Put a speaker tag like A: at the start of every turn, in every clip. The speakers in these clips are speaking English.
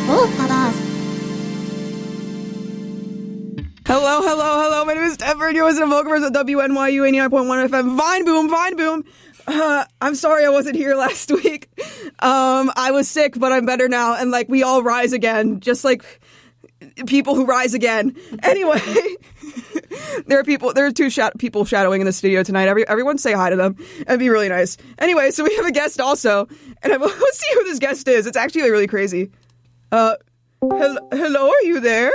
A: VOCAVERSE.
B: Hello. My name is Stepher, and you're listening to VOCAVERSE at WNYU 89.1 FM. Vine boom. I'm sorry I wasn't here last week. I was sick, but I'm better now, and like we all rise again, just like people who rise again. Anyway, there are two people shadowing in the studio tonight. Everyone say hi to them. It'd be really nice. Anyway, so we have a guest also, and let's see who this guest is. It's actually really crazy. Hello, are you there?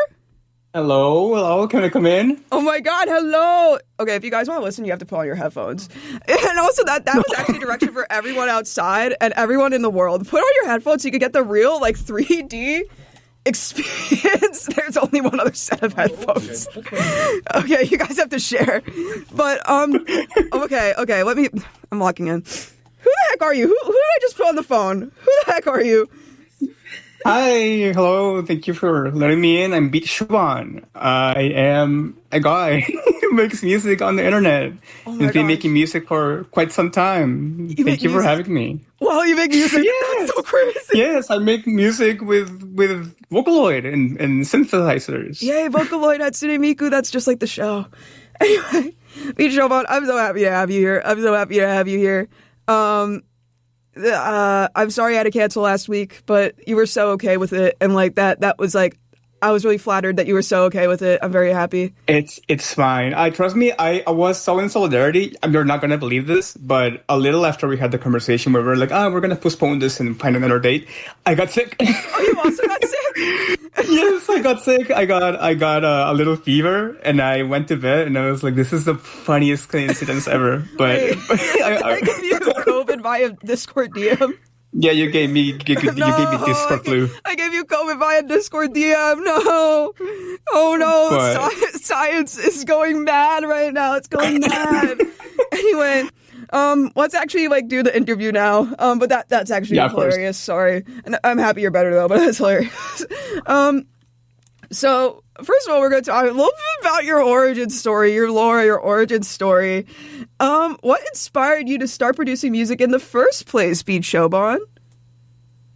C: Hello, can I come in?
B: Oh my god, hello! Okay, if you guys want to listen, you have to put on your headphones. And also, that was actually direction for everyone outside and everyone in the world. Put on your headphones so you can get the real, 3D experience. There's only one other set of headphones. Okay, you guys have to share. But, okay, I'm locking in. Who the heck are you? Who did I just put on the phone? Who the heck are you?
C: Hi, hello, thank you for letting me in. I'm Beat Shuban. I am a guy who makes music on the internet.
B: Oh my
C: He's been
B: gosh.
C: making music for quite some time. Thank you for having me.
B: Wow, you make music?
C: Yes.
B: That's so crazy.
C: Yes, I make music with vocaloid and synthesizers.
B: Yay, vocaloid Hatsune Miku. That's just like the show. Anyway, Beat Shuban, I'm so happy to have you here. I'm sorry I had to cancel last week, but you were so okay with it, and that was I was really flattered that you were so okay with it. I'm very happy.
C: It's fine. Trust me, I was so in solidarity. You're not gonna believe this, but a little after we had the conversation where we're like, we're gonna postpone this and find another date, I got sick.
B: Oh, you also got sick?
C: Yes, I got sick. I got a little fever, and I went to bed, and I was like, "This is the funniest coincidence ever." But
B: I gave you COVID via Discord DM.
C: Yeah, you gave me Discord flu.
B: I gave you COVID via Discord DM. No, oh no,
C: But
B: science is going mad right now. It's going mad. Anyway. Let's actually do the interview now. But that's actually hilarious. Sorry. And I'm happy you're better though, but that's hilarious. So first of all, we're going to talk a little bit about your origin story, your lore, your origin story. What inspired you to start producing music in the first place, Beat Shuban?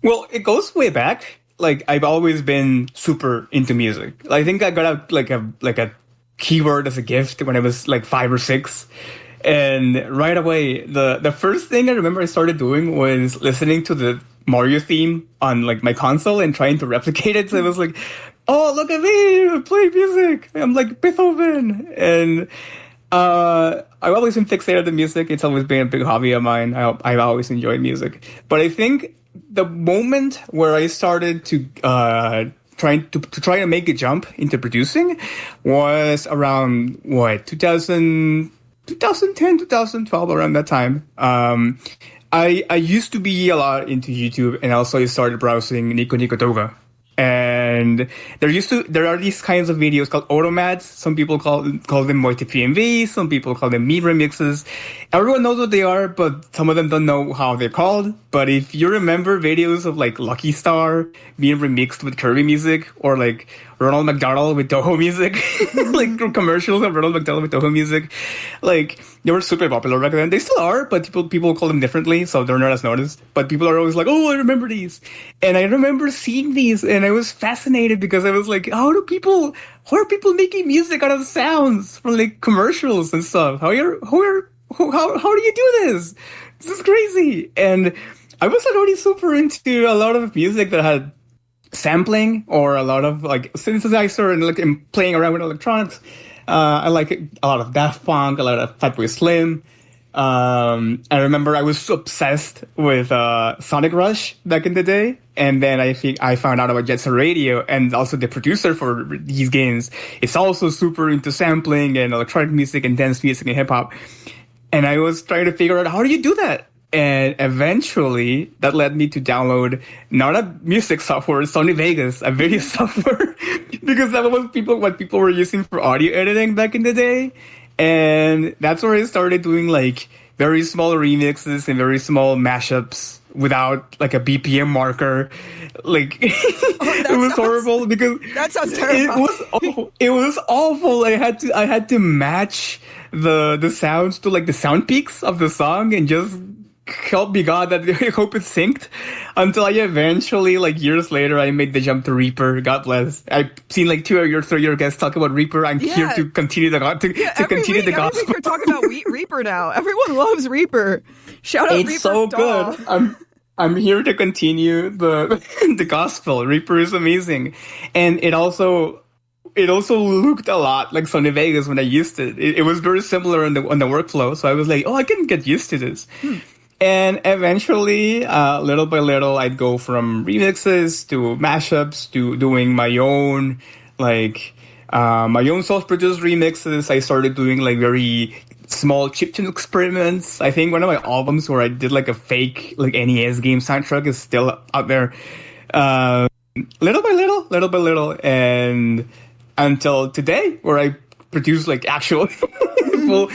C: Well, it goes way back. I've always been super into music. I think I got a keyboard as a gift when I was 5 or 6. And right away, the first thing I remember I started doing was listening to the Mario theme on my console and trying to replicate it. So I was like, oh, look at me, I play music. I'm like Beethoven. And I've always been fixated on music. It's always been a big hobby of mine. I've always enjoyed music. But I think the moment where I started to try to make a jump into producing was around 2010, 2012, around that time. I used to be a lot into YouTube, and also I started browsing Nico Doga. And there are these kinds of videos called OMADs. Some people call them Moite PMV. Some people call them MAD remixes. Everyone knows what they are, but some of them don't know how they're called. But if you remember videos of Lucky Star being remixed with Kirby music, or Ronald McDonald with Toho music, commercials of Ronald McDonald with Toho music, they were super popular back then. They still are, but people call them differently, so they're not as noticed. But people are always like, oh, I remember these. And I remember seeing these, and I was fascinated because I was like, how are people making music out of sounds from commercials and stuff? How do you do this? This is crazy. And I was already super into a lot of music that had sampling or a lot of synthesizer and playing around with electronics. I like a lot of Daft Punk, a lot of Fatboy Slim. I remember I was obsessed with Sonic Rush back in the day, and then I found out about Jet Set Radio, and also the producer for these games is also super into sampling and electronic music and dance music and hip hop. And I was trying to figure out, how do you do that? And eventually, that led me to download not a music software, Sony Vegas, a video software, because that was what people were using for audio editing back in the day. And that's where I started doing very small remixes and very small mashups without a BPM marker. It was horrible because
B: that sounds terrible.
C: It was awful. I had to match the sounds to the sound peaks of the song and just help me God that I hope it synced until I eventually, like years later, I made the jump to Reaper. God bless. I've seen like 2 or 3 your guests talk about Reaper. I'm here to continue the gospel.
B: Every week we're talking about Reaper now. Everyone loves Reaper. Shout out Reaper.
C: It's so good. I'm here to continue the gospel. Reaper is amazing, and it also looked a lot like Sony Vegas when I used it. It was very similar on the workflow, so I was like, oh, I can get used to this. And eventually, little by little, I'd go from remixes to mashups to doing my own self-produced remixes. I started doing like very small chiptune experiments. I think one of my albums where I did like a fake like NES game soundtrack is still out there. Little by little, and until today, where I produce like actual full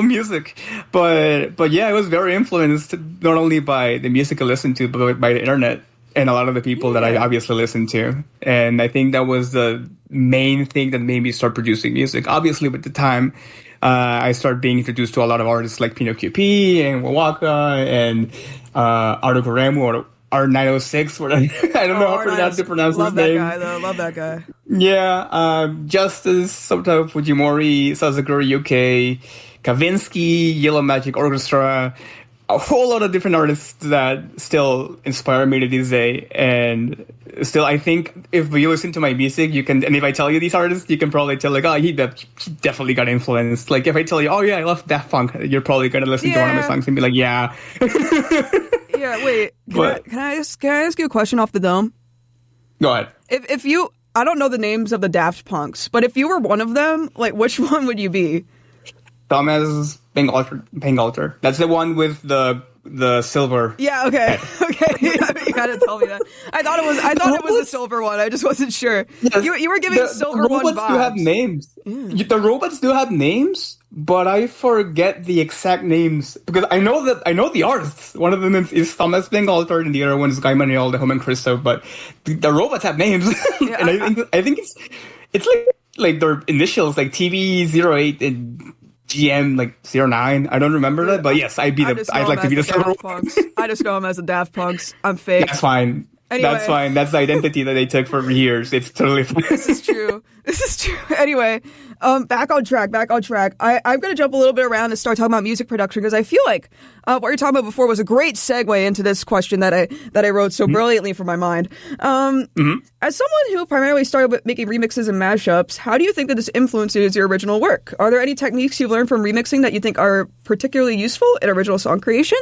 C: music. But yeah, I was very influenced not only by the music I listened to, but by the internet and a lot of the people that I obviously listened to. And I think that was the main thing that made me start producing music. Obviously, with the time, I started being introduced to a lot of artists like Pino QP and Wawaka and Article Remu or R906. I don't know how to pronounce his name.
B: Love that guy.
C: Yeah, Justice, Sota Fujimori, Sazaguri UK, Kavinsky, Yellow Magic Orchestra, a whole lot of different artists that still inspire me to this day. And still, I think if you listen to my music, you can, and if I tell you these artists, you can probably tell like, oh, he definitely got influenced. Like if I tell you, oh yeah, I love Daft Punk, you're probably going to listen to one of my songs and be like, yeah.
B: Yeah, wait. Can I ask you a question off the dome?
C: Go ahead.
B: If you, I don't know the names of the Daft Punks, but if you were one of them, like which one would you be?
C: Thomas Bangalter. That's the one with the silver.
B: Yeah. Okay. Okay. You gotta tell me that. I thought it was the silver one. I just wasn't sure. Yes, you were giving silver one vibes.
C: The robots do have names. Yeah. The robots do have names, but I forget the exact names because I know the artists. One of them is Thomas Bangalter, and the other one is Guy Manuel de Homen Christo. But the robots have names, yeah, and I think it's like their initials, like TV08 and GM like 09. I don't remember that, but yes, I'd like to be the silver
B: Punks. I just know him as the Daft Punks. I'm fake.
C: That's fine. Anyway. That's fine. That's the identity that they took for years. It's totally fine.
B: This is true. Anyway, back on track. I'm going to jump a little bit around and start talking about music production because I feel like what you're talking about before was a great segue into this question that I wrote so brilliantly from my mind. As someone who primarily started with making remixes and mashups, how do you think that this influences your original work? Are there any techniques you've learned from remixing that you think are particularly useful in original song creation?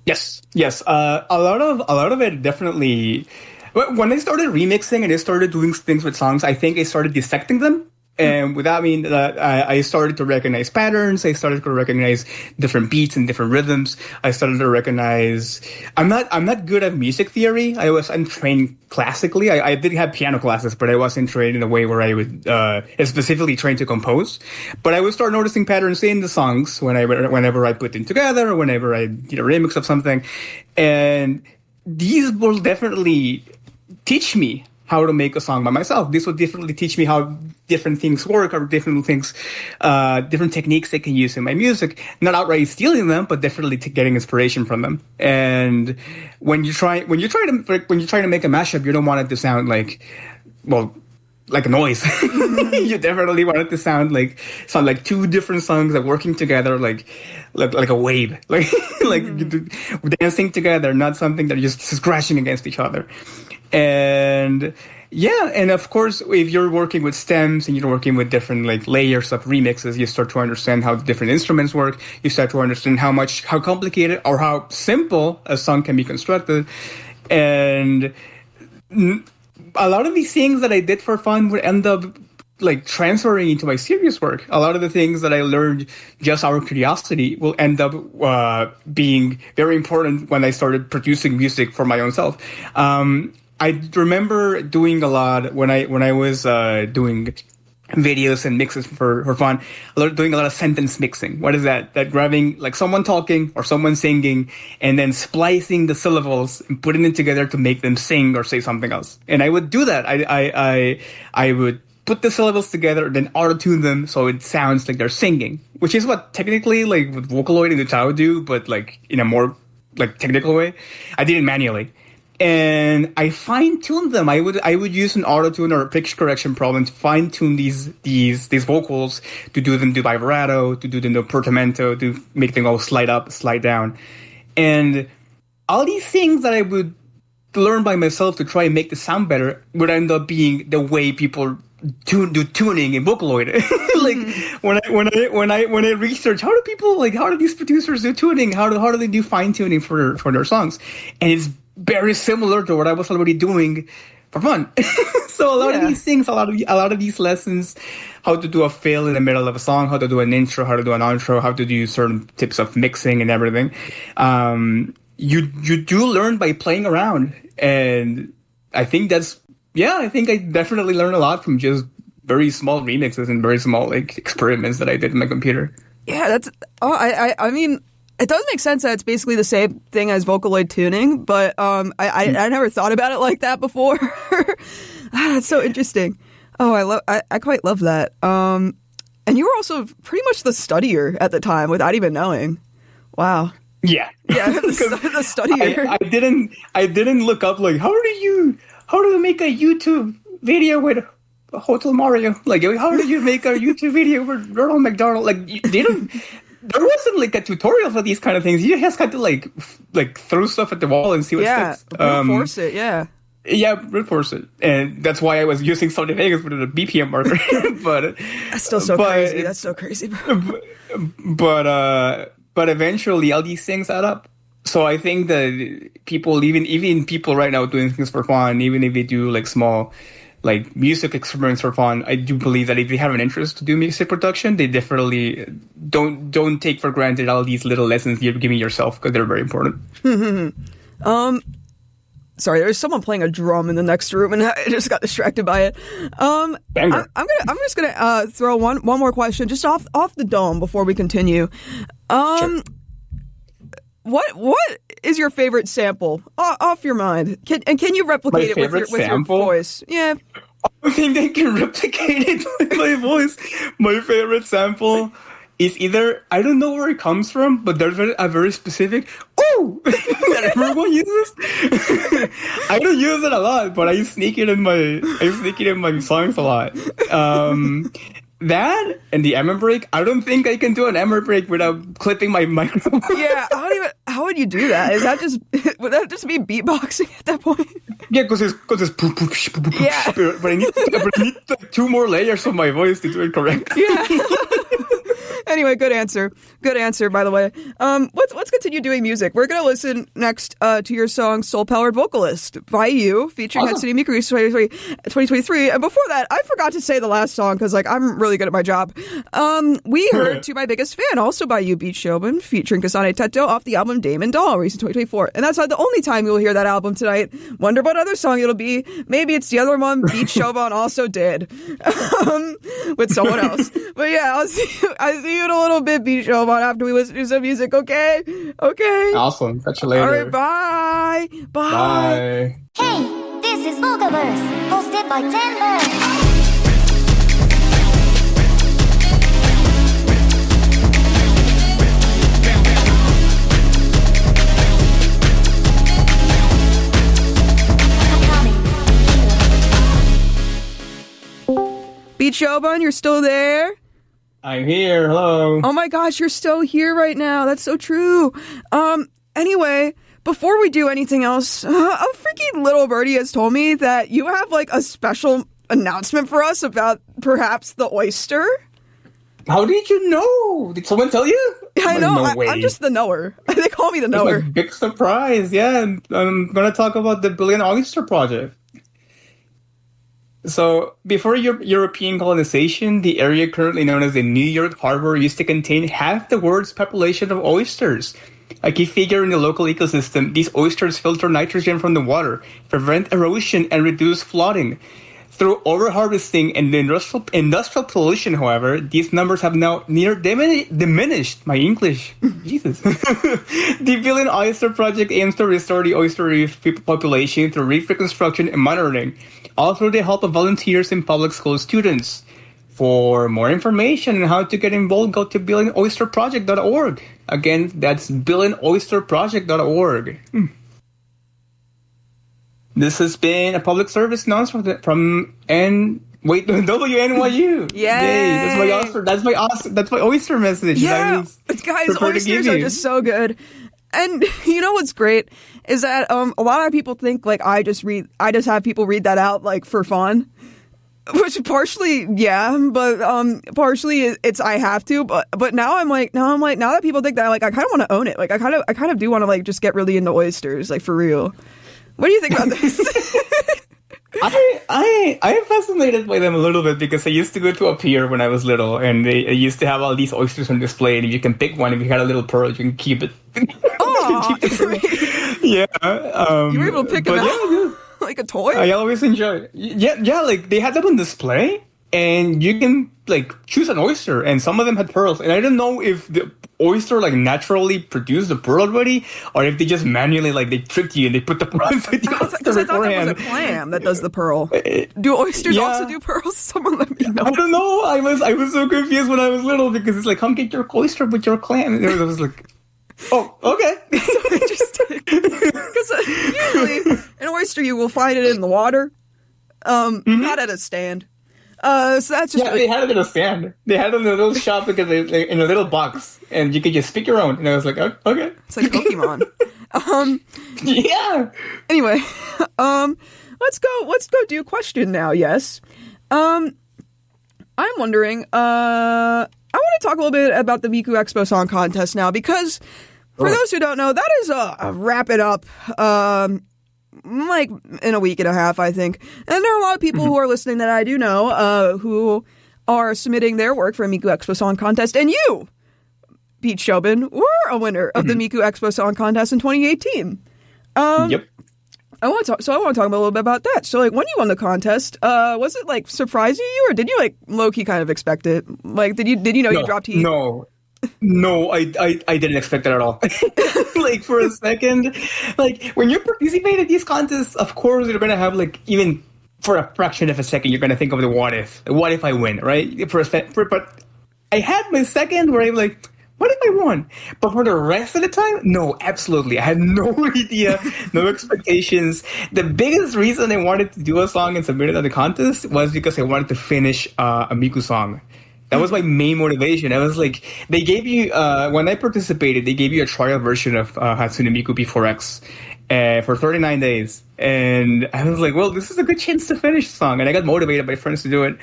C: Yes. A lot of it definitely. When I started remixing and I started doing things with songs, I think I started dissecting them. And with that, I mean that I started to recognize patterns. I started to recognize different beats and different rhythms. I started to recognize. I'm not good at music theory. I wasn't trained classically. I did have piano classes, but I wasn't trained in a way where I would specifically trained to compose. But I would start noticing patterns in the songs whenever I put them together or whenever I did a remix of something, and these will definitely teach me how to make a song by myself. This will definitely teach me how different things work or different techniques I can use in my music. Not outright stealing them, but definitely getting inspiration from them. And when you try to make a mashup, you don't want it to sound like a noise. You definitely want it to sound like two different songs that working together, like a wave, like dancing together, not something that are just scratching against each other. And yeah, and of course, if you're working with stems and you're working with different like layers of remixes, you start to understand how the different instruments work. You start to understand how complicated or how simple a song can be constructed. And a lot of these things that I did for fun would end up like transferring into my serious work. A lot of the things that I learned just out of curiosity will end up being very important when I started producing music for my own self. I remember doing a lot when I was doing videos and mixes for fun, doing a lot of sentence mixing. What is that? That grabbing like someone talking or someone singing and then splicing the syllables and putting them together to make them sing or say something else. And I would do that. I would put the syllables together, then auto-tune them so it sounds like they're singing, which is what technically like with Vocaloid and Utah do, but like in a more like technical way. I did it manually. And I fine-tuned them. I would use an auto-tune or a pitch correction problem to fine-tune these vocals, to do them do vibrato, to do them do portamento, to make them go slide up, slide down. And all these things that I would learn by myself to try and make the sound better would end up being the way people do tuning in Vocaloid. Like when I research how do these producers do tuning? How do they do fine-tuning for their songs? And it's very similar to what I was already doing for fun. So a lot of these things, a lot of these lessons, how to do a fill in the middle of a song, how to do an intro, how to do an outro, how to do certain tips of mixing and everything. You do learn by playing around, and I think I definitely learned a lot from just very small remixes and very small like experiments that I did in my computer.
B: Yeah, I mean, it does make sense that it's basically the same thing as Vocaloid tuning, but I never thought about it like that before. That's so interesting. Oh, I quite love that. And you were also pretty much the studier at the time without even knowing. Wow.
C: Yeah.
B: Yeah, the studier.
C: I didn't look up like how do you make a YouTube video with Hotel Mario? Like how do you make a YouTube video with Ronald McDonald? Like there wasn't like a tutorial for these kind of things. You just had to like throw stuff at the wall and see what sticks.
B: Force it, yeah.
C: Yeah, brute force it. And that's why I was using Sony Vegas with a BPM marker. But
B: that's still so crazy. That's so crazy, bro.
C: But eventually all these things add up. So I think that people, even people right now doing things for fun, even if they do like small like music experiments for fun, I do believe that if they have an interest to do music production, they definitely don't take for granted all these little lessons you're giving yourself, because they're very important.
B: Sorry, there's someone playing a drum in the next room, and I just got distracted by it. I'm just gonna throw one more question just off the dome before we continue.
C: Sure.
B: What is your favorite sample off your mind? Can you replicate it with your voice? Yeah.
C: I think I can replicate it with my voice. My favorite sample is either, I don't know where it comes from, but there's a very specific "ooh" that everyone uses. I don't use it a lot, but I sneak it in my songs a lot. That and the Emma break. I don't think I can do an Emma break without clipping my microphone.
B: Yeah, how would you do that? Would that just be beatboxing at that point?
C: Yeah, because it's
B: yeah.
C: But I need like 2 more layers of my voice to do it correctly.
B: Yeah. Anyway, good answer. Good answer, by the way. Let's continue doing music. We're going to listen next to your song Soul Powered Vocalist by you, featuring
C: Awesome.
B: Hatsune Miku 2023. And before that, I forgot to say the last song because I'm really good at my job. We heard To My Biggest Fan, also by you, Beach Showman, featuring Kasane Teto off the album Damon Doll, released in 2024. And that's not the only time you'll hear that album tonight. Wonder what other song it'll be. Maybe it's the other one Beach Showman also did with someone else. But yeah, I'll see you in a little bit, Beach Showman, after we listen to some music, okay? Okay.
C: Awesome. Catch you later.
B: All right, bye.
C: Bye.
A: Hey, this is VOCAVERSE, hosted by TENN.
B: Beach Showman, you're still there?
C: I'm here. Hello.
B: Oh my gosh, you're still here right now. That's so true. Anyway, before we do anything else, a freaking little birdie has told me that you have like a special announcement for us about perhaps the oyster.
C: How did you know? Did someone tell you?
B: I know.
C: No way.
B: I'm just the knower. They call me the knower.
C: It's a big surprise. Yeah, I'm going to talk about the Billion Oyster Project. So, before European colonization, the area currently known as the New York Harbor used to contain half the world's population of oysters. A key figure in the local ecosystem, these oysters filter nitrogen from the water, prevent erosion, and reduce flooding. Through overharvesting and the industrial pollution, however, these numbers have now diminished. My English, Jesus. The Billion Oyster Project aims to restore the oyster reef population through reef reconstruction and monitoring, all through the help of volunteers and public school students. For more information on how to get involved, go to billionoysterproject.org. Again, that's billionoysterproject.org. This has been a public service announcement from WNYU.
B: Yay!
C: That's my oyster message.
B: Yeah, guys, oysters are just so good. And you know what's great is that a lot of people think like I just have people read that out like for fun. Which partially, yeah, but partially it's I have to, but now I'm like now that people think that, like, I kind of want to own it. Like I kind of do want to like just get really into oysters, like for real. What do you think about this?
C: I am fascinated by them a little bit because I used to go to a pier when I was little, and they used to have all these oysters on display, and if you can pick one, if you had a little pearl, you can keep it.
B: Oh,
C: yeah.
B: You were able to pick it out like a toy.
C: I always enjoy it. Yeah. Like they had them on display, and you can like choose an oyster, and some of them had pearls, and I don't know if the oyster like naturally produced the pearl already, or if they just manually like they tricked you and they put the pearls with the oyster
B: Because I thought
C: beforehand.
B: that was a clam that does the pearl. Do oysters also do pearls? Someone let me know.
C: I don't know. I was so confused when I was little because it's like, come get your oyster with your clam. And I was like, oh, okay.
B: So interesting. Because usually an oyster you will find it in the water, not at a stand. So that's just
C: they had it in a stand. They had it in a little shop because they in a little box, and you could just pick your own. And I was like, oh, okay.
B: It's like Pokemon.
C: Yeah.
B: Anyway, let's go do a question now. Yes. I'm wondering. I want to talk a little bit about the Miku Expo Song Contest now, because for those who don't know, that is a wrap it up. Like in a week and a half, I think. And there are a lot of people who are listening that I do know who are submitting their work for a Miku Expo Song Contest. And you, Pete Shobin, were a winner of the Miku Expo Song Contest in 2018.
C: Yep.
B: I want to talk a little bit about that. So, like, when you won the contest, was it like surprising you, or did you like low key kind of expect it? Like, did you know you dropped heat?
C: No, I didn't expect that at all. Like, for a second, like, when you participate in these contests, of course, you're going to have, like, even for a fraction of a second, you're going to think of the what if. What if I win, right? But I had my second where I'm like, what if I won? But for the rest of the time, no, absolutely. I had no idea, no expectations. The biggest reason I wanted to do a song and submit it at the contest was because I wanted to finish a Miku song. That was my main motivation. I was like, they gave you, when I participated, they gave you a trial version of Hatsune Miku P4X for 39 days. And I was like, well, this is a good chance to finish the song. And I got motivated by friends to do it.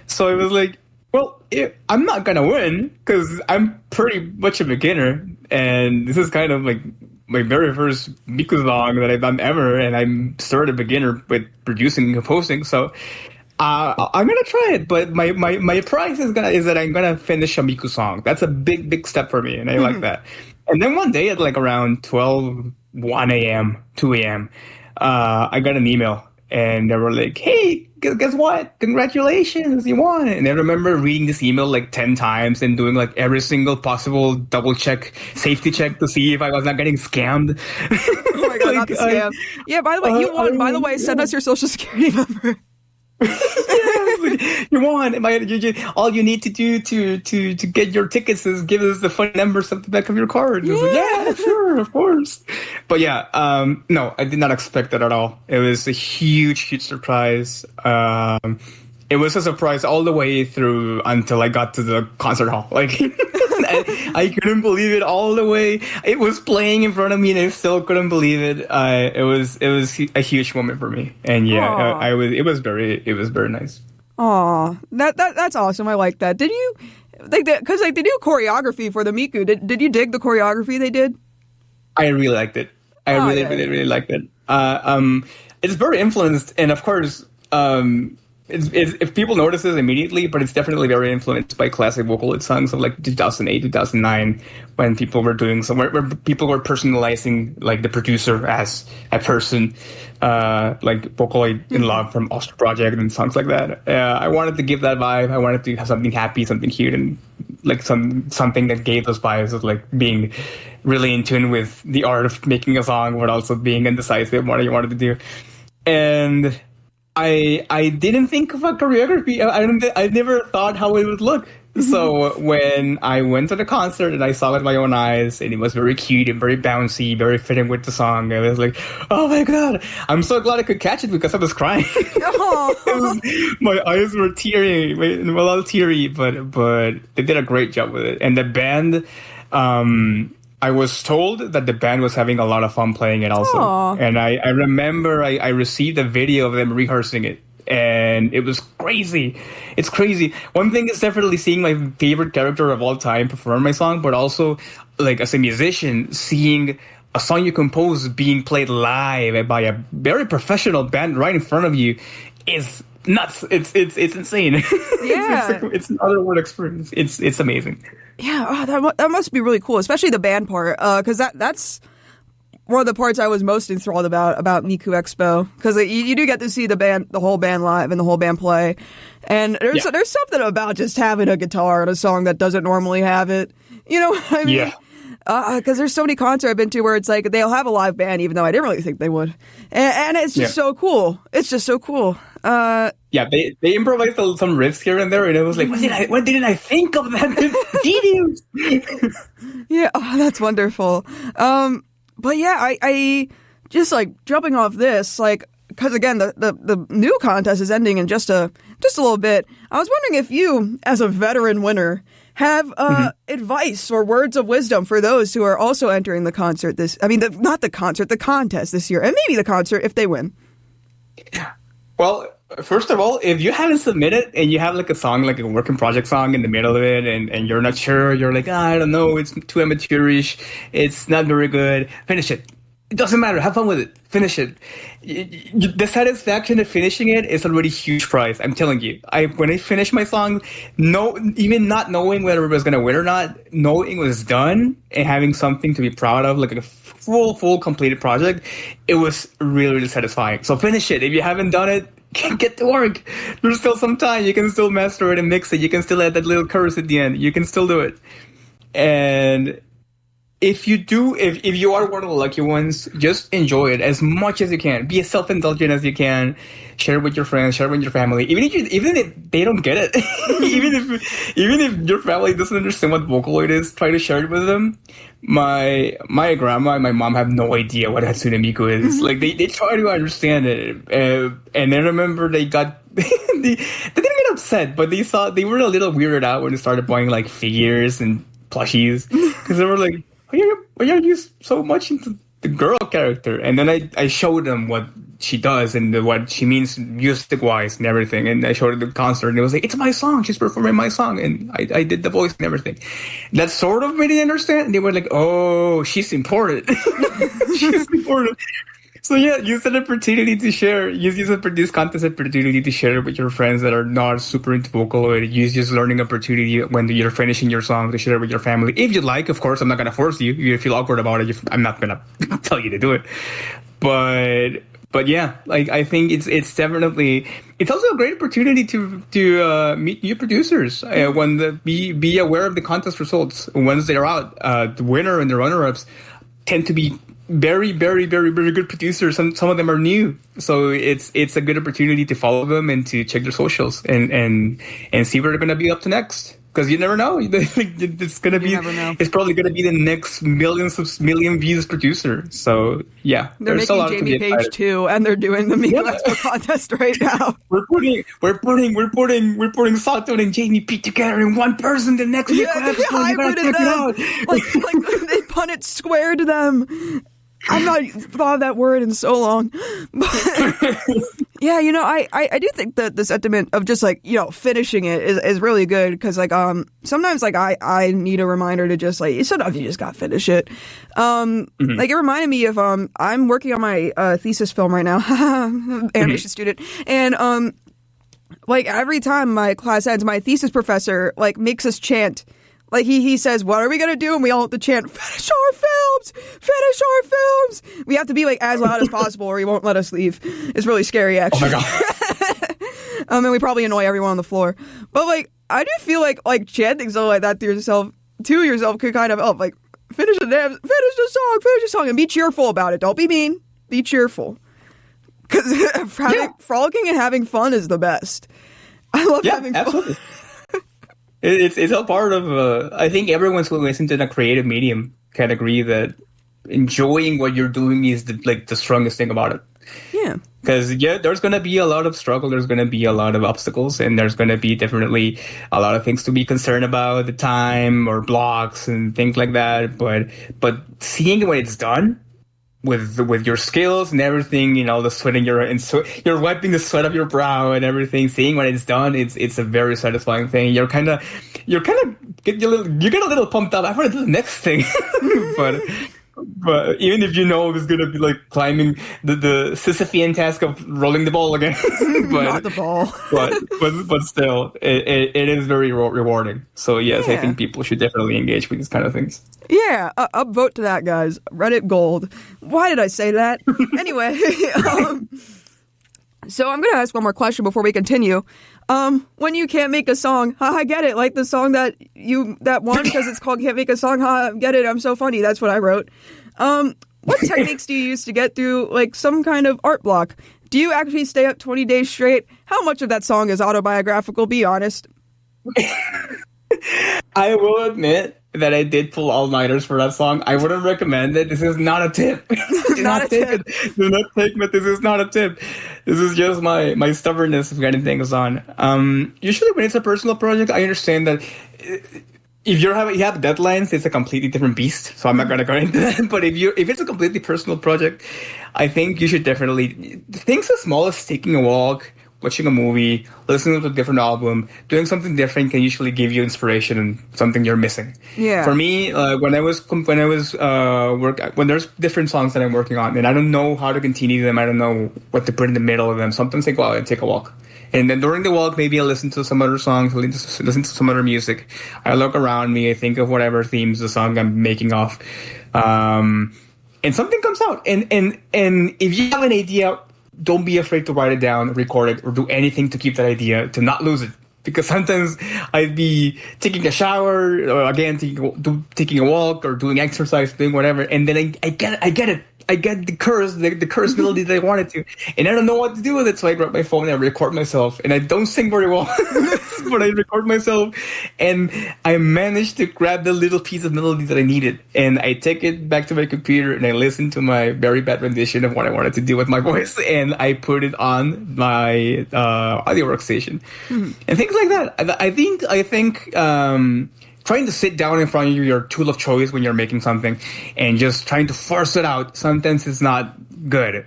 C: So I was like, well, I'm not going to win because I'm pretty much a beginner. And this is kind of like my very first Miku song that I've done ever. And I'm still a beginner with producing and composing. So I'm gonna try it, but my prize is that I'm gonna finish a Miku song. That's a big step for me, and I like that. And then one day at like around 12, 1 a.m., 2 a.m., I got an email, and they were like, "Hey, guess what? Congratulations, you won!" And I remember reading this email like 10 times and doing like every single possible safety check to see if I was not getting scammed.
B: Oh my god, not the scam! Yeah, by the way, you won. By the way, send us your social security number.
C: You won. All you need to do to get your tickets is give us the phone numbers at the back of your card.
B: Yeah.
C: Like, yeah, sure, of course. But yeah, no, I did not expect that at all. It was a huge surprise. It was a surprise all the way through until I got to the concert hall. Like, I couldn't believe it all the way. It was playing in front of me, and I still couldn't believe it. It was a huge moment for me, and yeah, it was very nice.
B: Aw, that's awesome. I like that. Did you like that? Because like they do choreography for the Miku. Did you dig the choreography they did?
C: I really liked it. I really liked it. It's very influenced, and of course, if people notice this immediately, but it's definitely very influenced by classic vocaloid songs of like 2008, 2009, when people were doing where people were personalizing like the producer as a person, like Vocaloid in Love from Oyster Project and songs like that. I wanted to give that vibe. I wanted to have something happy, something cute, and like something that gave those vibes of like being really in tune with the art of making a song, but also being indecisive what you wanted to do. And I didn't think of a choreography. I never thought how it would look. So when I went to the concert and I saw it with my own eyes, and it was very cute and very bouncy, very fitting with the song, I was like, oh my god, I'm so glad I could catch it because I was crying. My eyes were teary, a little teary, but they did a great job with it. And the band, I was told that the band was having a lot of fun playing it also. Aww. And I remember I received a video of them rehearsing it. And it was crazy. It's crazy. One thing is definitely seeing my favorite character of all time perform my song, but also, like, as a musician, seeing a song you composed being played live by a very professional band right in front of you is nuts. It's insane.
B: Yeah.
C: it's an otherworld experience. It's amazing.
B: Yeah, that must be really cool, especially the band part, because that's one of the parts I was most enthralled about Miku Expo, because you do get to see the whole band live and the whole band play, and there's something about just having a guitar in a song that doesn't normally have it. You know what I mean?
C: Yeah.
B: Because there's so many concerts I've been to where it's like they'll have a live band, even though I didn't really think they would, and it's just so cool. It's just so cool.
C: Yeah, they improvised some riffs here and there, and it was like, when didn't I think of that? Genius.
B: Yeah, that's wonderful. But yeah, I just like jumping off this, like, because again, the new contest is ending in just a little bit. I was wondering if you, as a veteran winner, have advice or words of wisdom for those who are also entering the contest the contest this year, and maybe the concert if they win.
C: Well, first of all, if you haven't submitted and you have like a song, like a working project song in the middle of it, and you're not sure, you're like, I don't know, it's too amateurish, it's not very good, finish it. It doesn't matter. Have fun with it. Finish it. The satisfaction of finishing it is already a huge prize. I'm telling you. When I finished my song, even not knowing whether it was going to win or not, knowing it was done and having something to be proud of, like a full completed project, it was really, really satisfying. So finish it. If you haven't done it, get to work. There's still some time. You can still master it and mix it. You can still add that little chorus at the end. You can still do it. And if you are one of the lucky ones, just enjoy it as much as you can. Be as self-indulgent as you can. Share it with your friends, share it with your family. Even if they don't get it, even if your family doesn't understand what Vocaloid is, try to share it with them. My grandma and my mom have no idea what Hatsune Miku is. Like they try to understand it, and I remember they didn't get upset, but they were a little weirded out when they started buying like figures and plushies, because they were like, why are you so much into the girl character? And then I showed them what she does and what she means music-wise and everything. And I showed it at the concert, and it was like, it's my song. She's performing my song. And I did the voice and everything. That sort of made it understand. And they were like, oh, she's important. She's important. So yeah, use that opportunity to share. Use this contest opportunity to share it with your friends that are not super into Vocaloid. Use this learning opportunity when you're finishing your song to share it with your family. If you'd like, of course, I'm not going to force you. If you feel awkward about it, I'm not going to tell you to do it. But yeah, like I think it's definitely, it's also a great opportunity to meet new producers. Be aware of the contest results once they're out. The winner and the runner-ups tend to be very, very, very, very good producers. Some of them are new, so it's a good opportunity to follow them and to check their socials and see where they're going to be up to next. Because you never know. It's gonna be. It's probably gonna be the next million views producer. So yeah,
B: they're making Jamie Page too, and they're doing the Miku Expo contest right now.
C: We're putting Sato and Jamie Page together in one person. The next Miku Expo, you gotta check it out.
B: Like they pun it square to them. I've not thought of that word in so long. But yeah, I do think that the sentiment of just like, finishing it is really good, because like sometimes like I need a reminder to just like, sometimes you just gotta finish it. Like it reminded me of I'm working on my thesis film right now, animation student, and like every time my class ends, my thesis professor like makes us chant. Like he says, what are we going to do? And we all have to chant, finish our films, finish our films. We have to be like as loud as possible or he won't let us leave. It's really scary, actually.
C: Oh my God.
B: And we probably annoy everyone on the floor. But like, I do feel like chanting something like that to yourself could kind of help. Like, finish the song, and be cheerful about it. Don't be mean. Be cheerful. Because frolicking and having fun is the best. I love having fun.
C: It's a part of, I think everyone who listens in a creative medium can agree that enjoying what you're doing is the strongest thing about it.
B: Yeah.
C: Because, there's going to be a lot of struggle, there's going to be a lot of obstacles, and there's going to be definitely a lot of things to be concerned about, the time or blocks and things like that. But seeing when it's done, with your skills and everything, the sweating you're wiping the sweat of your brow and everything, seeing when it's done, it's a very satisfying thing. You get a little pumped up. I want to do the next thing. but even if it's gonna be like climbing the Sisyphean task of rolling the ball again,
B: not the ball.
C: but still, it is very rewarding. So yes, I think people should definitely engage with these kind of things.
B: Yeah, upvote to that, guys. Reddit gold. Why did I say that? Anyway, so I'm gonna ask one more question before we continue. When you can't make a song, I get it. Like the song that won because it's called "Can't Make a Song." I get it. I'm so funny. That's what I wrote. What techniques do you use to get through like some kind of art block? Do you actually stay up 20 days straight? How much of that song is autobiographical? Be honest.
C: I will admit that I did pull all-nighters for that song. I wouldn't recommend it. This is not a tip. Do not take it. Do not take it. This is not a tip. This is just my stubbornness of getting things on. Usually when it's a personal project, I understand that if you have deadlines, it's a completely different beast. So I'm not going to go into that. But if it's a completely personal project, I think you should definitely, things as small as taking a walk, watching a movie, listening to a different album, doing something different can usually give you inspiration and something you're missing.
B: Yeah.
C: For me, when there's different songs that I'm working on and I don't know how to continue them, I don't know what to put in the middle of them, sometimes I go out and take a walk. And then during the walk, maybe I listen to some other songs, listen to some other music. I look around me, I think of whatever themes the song I'm making off. And something comes out. And if you have an idea, don't be afraid to write it down, record it, or do anything to keep that idea, to not lose it. Because sometimes I'd be taking a shower, or again, taking a walk, or doing exercise, doing whatever, and then I get it. I get the chorus melody that I wanted to, and I don't know what to do with it. So I grab my phone and I record myself, and I don't sing very well, but I record myself, and I managed to grab the little piece of melody that I needed, and I take it back to my computer and I listen to my very bad rendition of what I wanted to do with my voice, and I put it on my audio workstation, and things like that. I think. Trying to sit down in front of your tool of choice when you're making something and just trying to force it out, sometimes it's not good.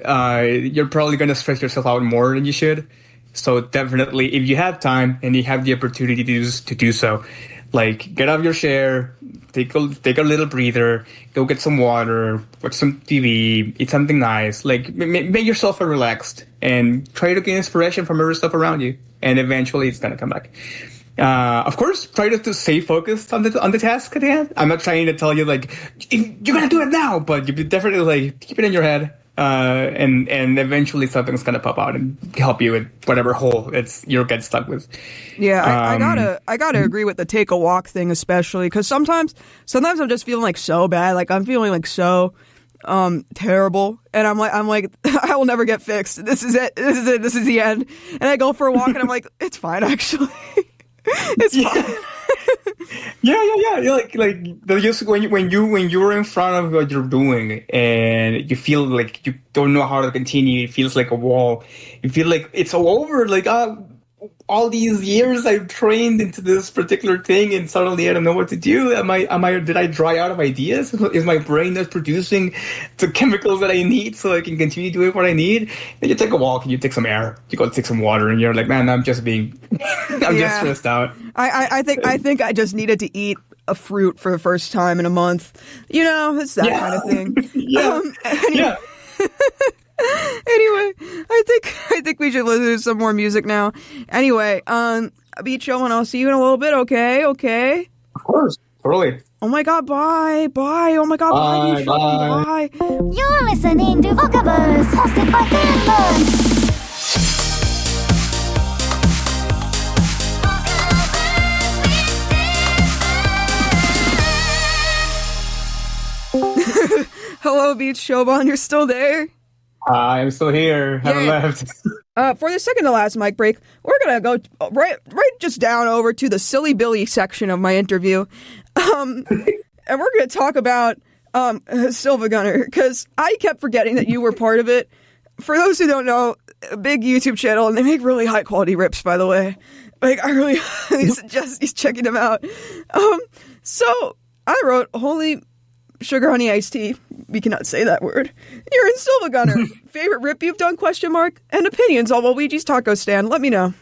C: You're probably going to stress yourself out more than you should. So definitely, if you have time and you have the opportunity to do so, like get out of your chair, take a little breather, go get some water, watch some TV, eat something nice, like make yourself relaxed and try to get inspiration from other stuff around you. And eventually it's going to come back. Of course, try to stay focused on the task at hand. I'm not trying to tell you like you're gonna do it now, but you definitely like keep it in your head, and eventually something's gonna pop out and help you with whatever hole you'll get stuck with.
B: Yeah, I gotta agree with the take a walk thing, especially because sometimes I'm just feeling like so bad, like I'm feeling like so terrible, and I'm like I will never get fixed. This is it. This is the end. And I go for a walk, and I'm like, it's fine actually. It's fine.
C: Yeah. Like just when you're in front of what you're doing and you feel like you don't know how to continue, it feels like a wall. You feel like it's all over. Like all these years I've trained into this particular thing, and suddenly I don't know what to do. Did I dry out of ideas? Is my brain not producing the chemicals that I need so I can continue doing what I need? Then you take a walk and you take some air. You go take some water, and you're like, man, I'm just stressed out.
B: I think I just needed to eat a fruit for the first time in a month. It's that kind of thing.
C: Yeah.
B: Anyway. Anyway, I think we should listen to some more music now. Anyway, Beat Show, and I'll see you in a little bit. Okay.
C: Of course, totally.
B: Oh my God, bye. Oh my God, bye. Beat Show, bye.
A: You're listening to VOCAVERSE, hosted by TENN.
B: Hello, Beach Showbon. You're still there?
C: I'm still here. Haven't left.
B: For the second to last mic break, we're gonna go right just down over to the Silly Billy section of my interview, and we're gonna talk about SilvaGunner, because I kept forgetting that you were part of it. For those who don't know, a big YouTube channel, and they make really high quality rips, by the way. Like, I really suggest you checking them out. So I wrote, holy sugar honey iced tea. We cannot say that word. You're in SilvaGunner. Favorite rip you've done? ? And opinions on Luigi's Taco Stand. Let me know.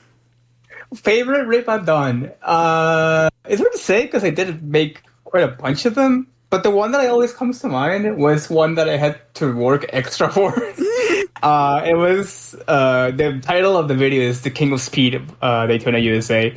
C: Favorite rip I've done? It's hard to say because I did make quite a bunch of them. But the one that always comes to mind was one that I had to work extra for. It was the title of the video is "The King of Speed, Daytona USA."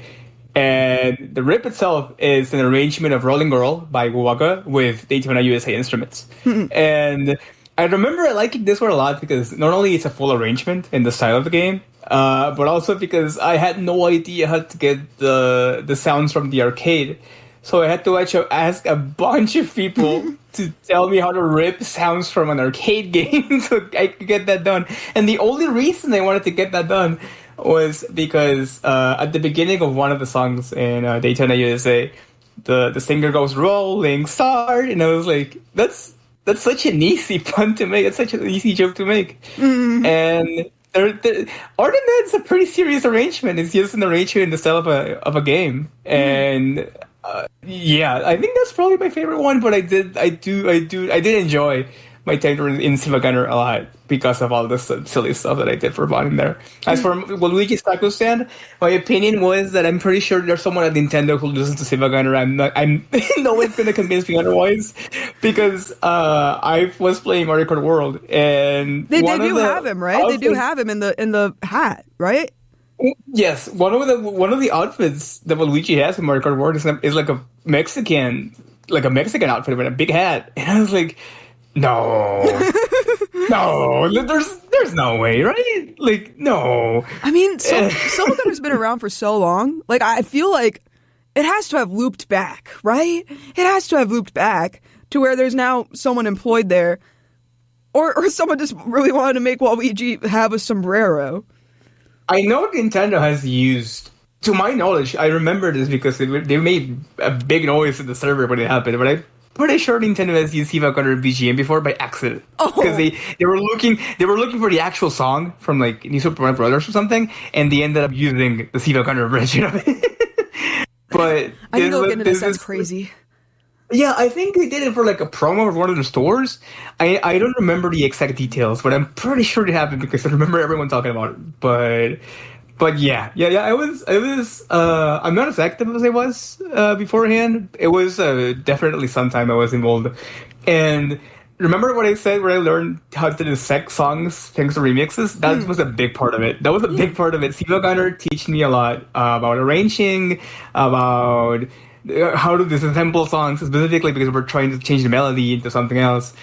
C: And the rip itself is an arrangement of Rolling Girl by Waka with Daytona USA instruments. And I remember liking this one a lot because not only it's a full arrangement in the style of the game, but also because I had no idea how to get the sounds from the arcade. So I had to actually ask a bunch of people to tell me how to rip sounds from an arcade game so I could get that done. And the only reason I wanted to get that done was because at the beginning of one of the songs in Daytona USA, the singer goes rolling star, and I was like, that's such an easy pun to make. It's such an easy joke to make. And other than that, it's a pretty serious arrangement. It's just an arrangement in the style of a game. And yeah, I think that's probably my favorite one. But I did enjoy my time in SilvaGunner a lot because of all this silly stuff that I did for fun in there. As for Luigi's Taco Stand, my opinion was that I'm pretty sure there's someone at Nintendo who listens to SilvaGunner. I'm no one's gonna convince me otherwise, because I was playing Mario Kart World, and
B: they do have him, right? They do have him in the hat, right?
C: Yes, one of the outfits that Luigi has in Mario Kart World is like a Mexican outfit with a big hat, and I was like, no, there's no way, right? Like, no.
B: I mean, SilvaGunner's been around for so long. Like, I feel like it has to have looped back, right? It has to have looped back to where there's now someone employed there, or someone just really wanted to make Waluigi have a sombrero.
C: I know Nintendo has used, to my knowledge, I remember this because they made a big noise in the server when it happened, but I'm pretty sure Nintendo has used SiIvagunner BGM before by accident. Because they were looking for the actual song from like New Super Mario Brothers or something, and they ended up using the SiIvagunner version of it. But
B: I think look into this. That's crazy.
C: Yeah, I think they did it for like a promo of one of the stores. I don't remember the exact details, but I'm pretty sure it happened because I remember everyone talking about it. But yeah. I was. I'm not as active as I was beforehand. It was definitely sometime I was involved. And remember what I said where I learned how to dissect songs thanks to remixes? That was a big part of it. That was a big part of it. SilvaGunner teach me a lot about arranging, about how to disassemble songs, specifically because we're trying to change the melody into something else.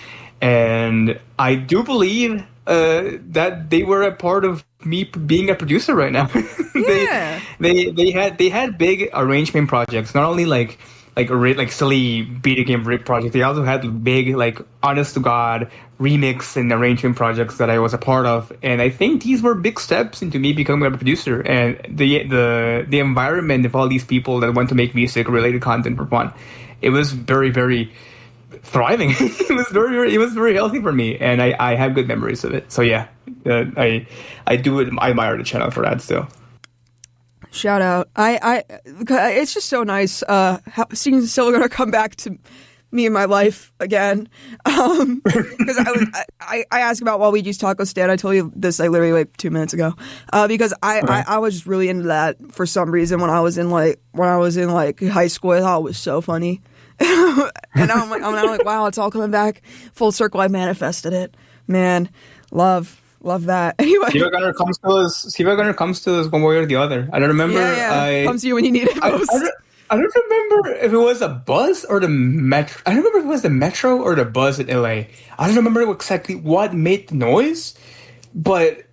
C: And I do believe that they were a part of me being a producer right now.
B: Yeah.
C: they had big arrangement projects, not only like silly video game rip projects. They also had big, like, honest to God remix and arrangement projects that I was a part of. And I think these were big steps into me becoming a producer, and the environment of all these people that want to make music related content for fun. It was very, very thriving. It was very healthy for me, and I have good memories of it. So yeah, I admire the channel for that still.
B: Shout out. It's just so nice seeing SilvaGunner come back to me in my life again. Because I asked about Waluigi's Taco Stand. I told you this literally like 2 minutes ago. Because I was just really into that for some reason when I was in high school. I thought it was so funny. And now I'm like, wow, it's all coming back full circle. I manifested it. Man, love. Love that. Anyway.
C: SiIvagunner comes to us one way or the other. I don't remember.
B: Yeah. Comes to you when you need it most.
C: I don't remember if it was a bus or the metro. I don't remember if it was the metro or the bus in LA. I don't remember exactly what made the noise, but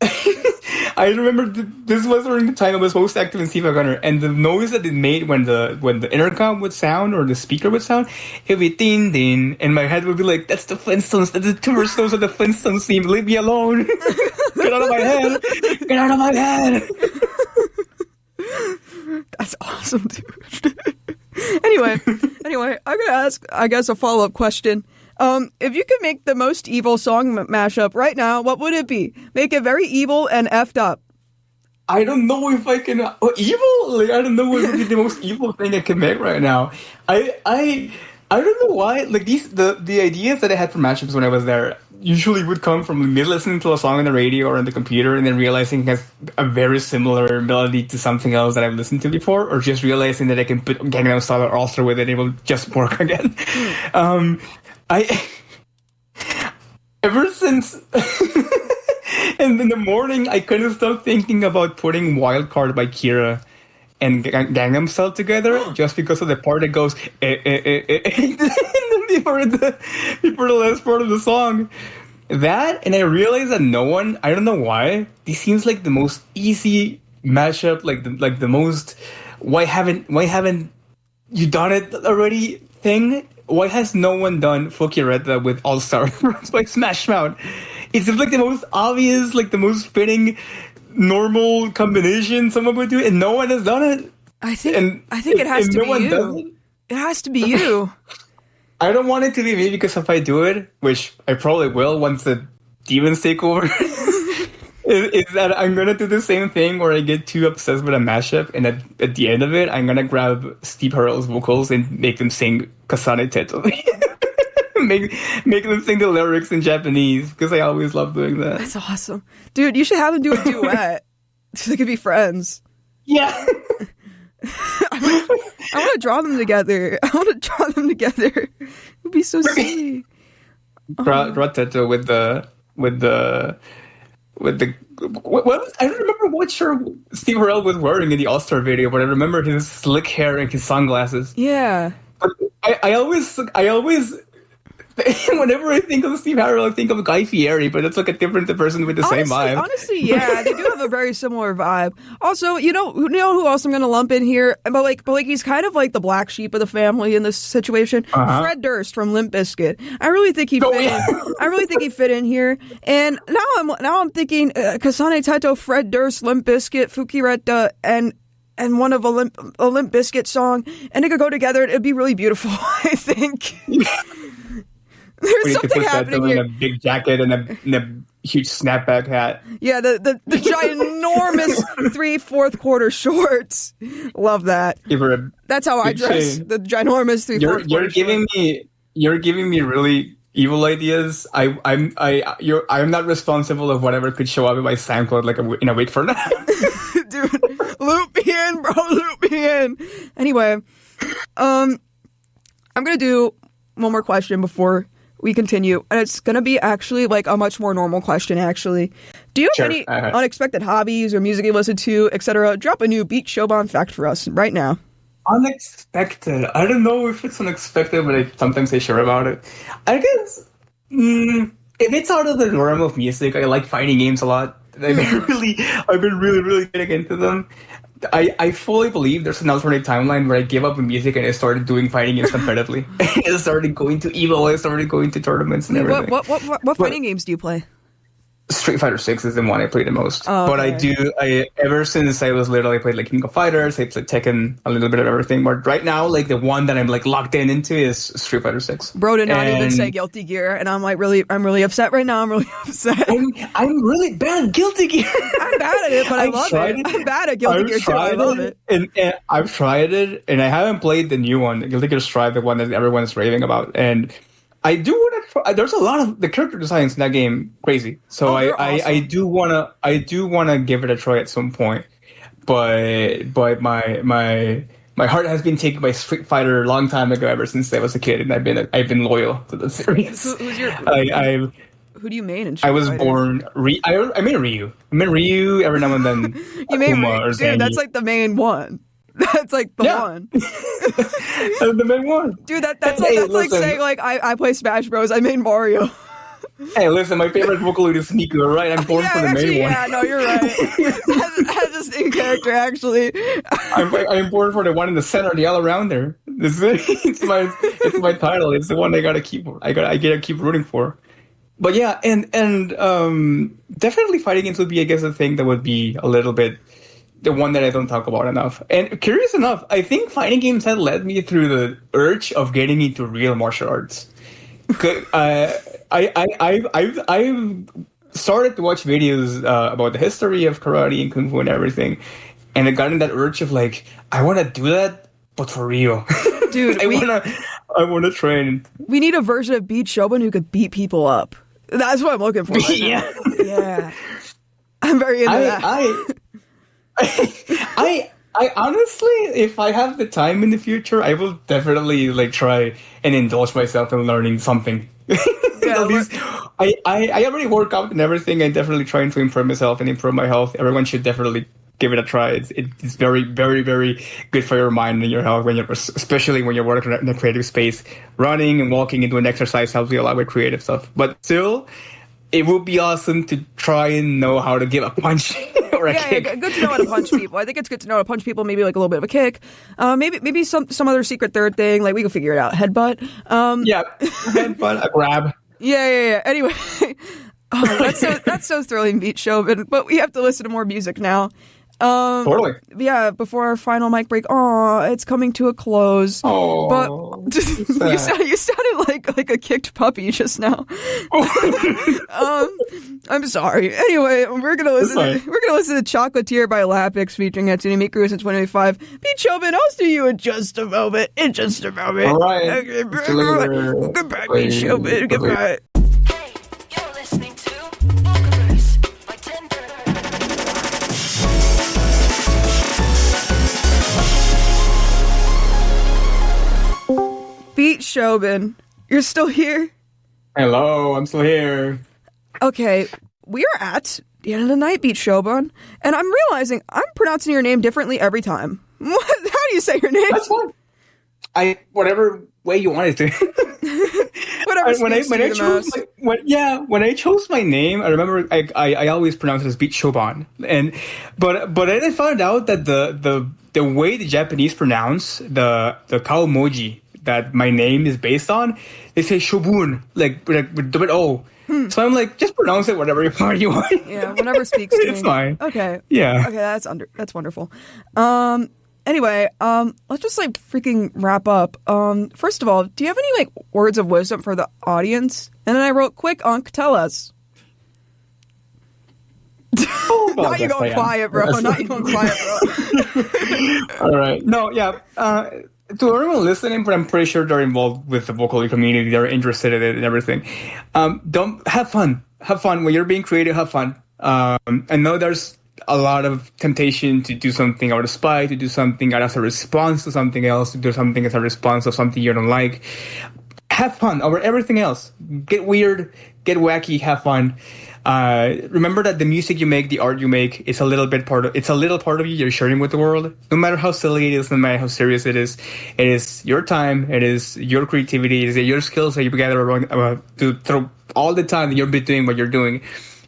C: I remember this was during the time I was most active in SiIvagunner, and the noise that it made when the intercom would sound or the speaker would sound, it would be ding ding, and my head would be like, "That's the Flintstones. That's the tombstones of the Flintstones theme. Leave me alone. Get out of my head. Get out of my head."
B: That's awesome, dude. Anyway, I'm gonna ask, I guess, a follow-up question. If you could make the most evil song mashup right now, what would it be? Make it very evil and effed up.
C: I don't know if I can. Evil? Like, I don't know what would be the most evil thing I can make right now. I don't know why. Like the ideas that I had for mashups when I was there usually would come from me listening to a song on the radio or on the computer and then realizing it has a very similar melody to something else that I've listened to before, or just realizing that I can put Gangnam Style or Ulster with it and it will just work again. Ever since, and in the morning, I couldn't stop thinking about putting Wildcard by Kira and Gangnam Style together just because of the part that goes before the last part of the song. That, and I realized that I don't know why, this seems like the most easy mashup, like the most why haven't you done it already thing. Why has no one done Fukireta with All Star by Smash Mouth? It's just like the most obvious, like the most fitting, normal combination someone would do, and no one has done it.
B: I think it has to be you. It has to be you.
C: I don't want it to be me because if I do it, which I probably will once the demons take over, is that I'm gonna do the same thing where I get too obsessed with a mashup, and at the end of it, I'm gonna grab Steve Harrell's vocals and make them sing Kasane Teto. make them sing the lyrics in Japanese because I always love doing that.
B: That's awesome, dude. You should have them do a duet so they could be friends.
C: Yeah.
B: I want to draw them together. It would be so silly.
C: Draw Teto with the what I don't remember what shirt Steve Harrell was wearing in the All-Star video, but I remember his slick hair and his sunglasses.
B: Yeah.
C: But I always whenever I think of Steve Harrell, I think of Guy Fieri, but it's like a different person with the same vibe.
B: Honestly, yeah, they do have a very similar vibe. Also, you know who else I'm going to lump in here? But like he's kind of like the black sheep of the family in this situation. Fred Durst from Limp Bizkit. I really think he fit in. I really think he fit in here. And now I'm thinking Kasane Teto, Fred Durst, Limp Bizkit, Fukireta, and one of a Limp Bizkit song, and they could go together. It'd be really beautiful, I think. There's something happening here.
C: In a big jacket and a huge snapback hat.
B: Yeah, the ginormous 3/4 quarter shorts. Love that. That's how I dress.
C: Chain.
B: The ginormous 3/4 quarter shorts.
C: You're giving me really evil ideas. I'm not responsible of whatever could show up in my SoundCloud like in a week from now.
B: Dude, loop me in, bro. Loop me in. Anyway, I'm gonna do one more question before we continue, and it's gonna be actually like a much more normal question. Actually, do you have any unexpected hobbies or music you listen to, etc.? Drop a new Beat Shoban fact for us right now.
C: Unexpected. I don't know if it's unexpected, but I sometimes say sure about it. I guess if it's out of the norm of music, I like fighting games a lot. I've been really getting into them. I fully believe there's an alternate timeline where I gave up on music and I started doing fighting games competitively. I started going to EVO, I started going to tournaments and everything.
B: What fighting games do you play?
C: Street Fighter 6 is the one I play the most.
B: Oh, okay.
C: But ever since I was little, I played like King of Fighters, I played Tekken, a little bit of everything. But right now, like the one that I'm like locked into is Street Fighter 6.
B: Bro did not even say Guilty Gear, and I'm really upset right now. I'm really upset.
C: I'm really bad at Guilty Gear.
B: I'm bad at it, but I love it. I'm bad at Guilty Gear too. I love it.
C: And I've tried it, and I haven't played the new one, Guilty Gear Strive, the one that everyone's raving about. And I do want to try. There's a lot of the character designs in that game crazy. So I do want to give it a try at some point. But my heart has been taken by Street Fighter a long time ago, ever since I was a kid, and I've been loyal to the series.
B: Who's your? Who do you main in Street
C: I was
B: Fighter?
C: born. I mean Ryu. I mean Ryu every now and then.
B: You main
C: Akuma or
B: Ryu?
C: Zangief.
B: Dude, that's like the main one. That's like the one.
C: That's the main one.
B: Dude, that's
C: Hey,
B: like
C: listen.
B: saying like I play Smash Bros. I main Mario.
C: Hey, listen, my favorite vocaloid is Miku, alright? I'm born for the main one.
B: Yeah, no, you're right. As a same character, actually.
C: I'm born for the one in the center, the all around there. It's my title. It's the one I gotta keep rooting for. But yeah, and definitely fighting games would be, I guess, a thing that would be a little bit the one that I don't talk about enough. And curious enough, I think fighting games had led me through the urge of getting into real martial arts. I've started to watch videos about the history of karate and kung fu and everything, and I got in that urge of like, I want to do that, but for real,
B: Dude.
C: I want to train.
B: We need a version of Beat Shogun who could beat people up. That's what I'm looking for. Right
C: Yeah.
B: now. Yeah. I'm very into that.
C: I honestly, if I have the time in the future, I will definitely like try and indulge myself in learning something.
B: Yeah,
C: At least, I already work out and everything. I'm definitely trying to improve myself and improve my health. Everyone should definitely give it a try. It's very, very, very good for your mind and your health especially when you're working in a creative space. Running and walking and doing exercise helps you a lot with creative stuff. But still, it would be awesome to try and know how to give a punch or a kick.
B: Yeah, good to know how to punch people. I think it's good to know how to punch people, maybe like a little bit of a kick. Maybe some other secret third thing, like we can figure it out. Headbutt.
C: Yeah, headbutt, a grab.
B: Yeah. Anyway, that's so thrilling, Beat Shogun. But we have to listen to more music now.
C: Totally.
B: Yeah, before our final mic break. It's coming to a close.
C: Oh,
B: but you sounded like a kicked puppy just now. I'm sorry. Anyway, we're gonna listen to Chocolatier by Lapix featuring Hatsune Miku since 2005. Beat Shogun, I'll see you in just a moment.
C: All right.
B: Okay, goodbye, Beat Shogun. Goodbye.
A: Hey, you're listening to VOCAVERSE by TENN.
B: Beat Shogun, you're still here?
C: Hello, I'm still here.
B: Okay, we are at the end of the night, Beat Shogun, and I'm realizing I'm pronouncing your name differently every time. How do you say your name?
C: That's fine. Whatever way you want it to.
B: Whatever speaks to you the most.
C: When I chose my name, I remember I always pronounce it as Beat Shogun, but then I found out that the way the Japanese pronounce the kaomoji that my name is based on, they say Shobun, like with double O. So I'm like, just pronounce it whatever you want.
B: Yeah, whatever speaks to me.
C: It's fine.
B: Okay.
C: Yeah.
B: Okay, that's wonderful. Anyway, let's just like freaking wrap up. First of all, do you have any like words of wisdom for the audience? And then I wrote, quick, Unc, tell us. Not you going quiet, bro. Not you going quiet, bro.
C: All right. No, yeah. To everyone listening, but I'm pretty sure they're involved with the vocaloid community. They're interested in it and everything. Don't have fun. Have fun when you're being creative. Have fun. I know there's a lot of temptation to do something out of spite, to do something as a response to something else, to do something as a response to something you don't like. Have fun over everything else. Get weird, get wacky, have fun. Remember that the music you make, the art you make, it's a little part of you you're sharing with the world. No matter how silly it is, no matter how serious it is your time, it is your creativity, it is your skills that you gather around through all the time that you're doing what you're doing.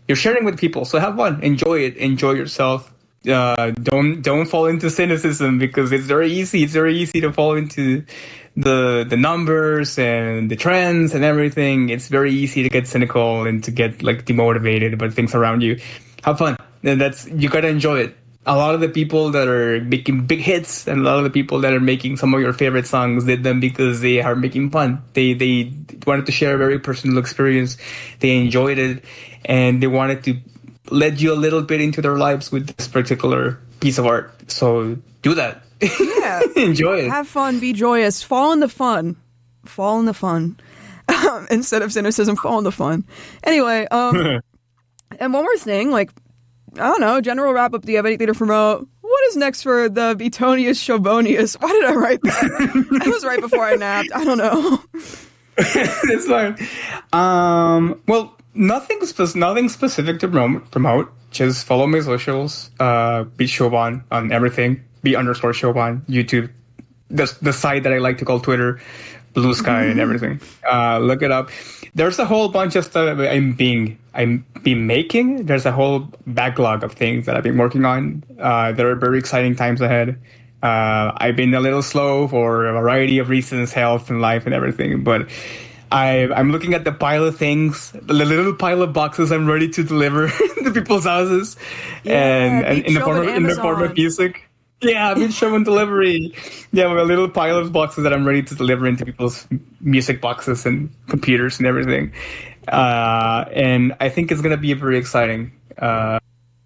C: You're sharing with people, so have fun, enjoy it, enjoy yourself. Don't fall into cynicism, because it's very easy to fall into the numbers and the trends and everything. It's very easy to get cynical and to get like demotivated by things around you. Have fun, and you gotta enjoy it. A lot of the people that are making big hits and a lot of the people that are making some of your favorite songs did them because they are making fun. They wanted to share a very personal experience. They enjoyed it, and they wanted to let you a little bit into their lives with this particular piece of art. So do that.
B: Yeah.
C: Enjoy it.
B: Have fun, be joyous, fall in the fun. Instead of cynicism, fall in the fun. Anyway, and one more thing, like, I don't know, general wrap up, do you have anything to promote? What is next for the Betonius Shobonius? Why did I write that? That was right before I napped. I don't know.
C: It's fine. Well, Nothing specific to promote. Just follow my socials. Beat Shoban on everything. Beat_Shoban. YouTube. The site that I like to call Twitter. Blue Sky and everything. Look it up. There's a whole bunch of stuff I'm making. There's a whole backlog of things that I've been working on. There are very exciting times ahead. I've been a little slow for a variety of reasons, health and life and everything, but I'm looking at the pile of things, the little pile of boxes I'm ready to deliver to people's houses, and in the form of music. Yeah, I've been showing delivery. Yeah, a little pile of boxes that I'm ready to deliver into people's music boxes and computers and everything. And I think it's gonna be a very exciting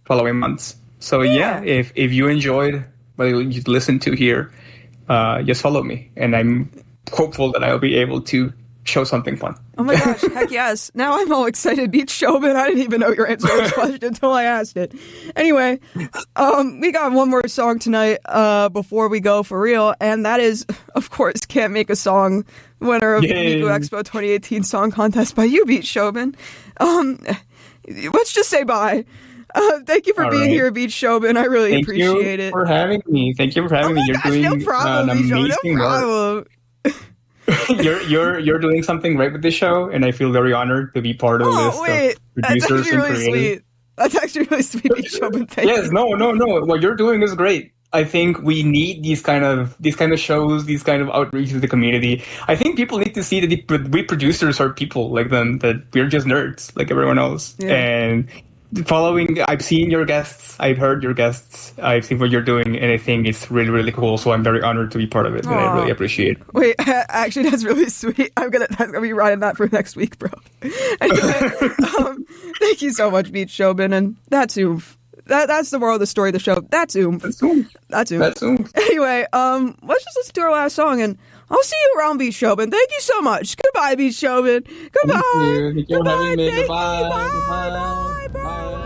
C: following months. So yeah, if you enjoyed what you listened to here, just follow me, and I'm hopeful that I'll be able to show something fun.
B: Oh my gosh, heck yes. Now I'm all excited. Beat Showman. I didn't even know your answer to this question until I asked it. Anyway, we got one more song tonight before we go for real, and that is, of course, Can't Make a Song, winner of the Miku Expo 2018 Song Contest by you, Beat Showman. Let's just say bye. Thank you for being here, Beat Showman. I really appreciate it.
C: Thank you for having me. You're doing
B: no problem,
C: an amazing work. You're doing something right with this show, and I feel very honored to be part of this. Wait,
B: producers and creators. Sweet. That's actually really sweet, Beat Showman. Thank you.
C: No. What you're doing is great. I think we need these kind of shows, these kind of outreach to the community. I think people need to see that we producers are people like them, that we're just nerds like everyone else. Yeah. And I've seen your guests, I've heard your guests, I've seen what you're doing, and I think it's really, really cool. So I'm very honored to be part of it, and I really appreciate it.
B: Wait, actually, that's really sweet. I'm gonna be writing that for next week, bro. Anyway, thank you so much, Beat Showman, and that's oomph. That's the moral of the story of the show. That's oomph. That's oomph. Anyway, let's just listen to our last song, and I'll see you around, Beat Showman. Thank you so much. Goodbye, Beat Showman. Goodbye.
C: Thank you for having me.
B: Bye.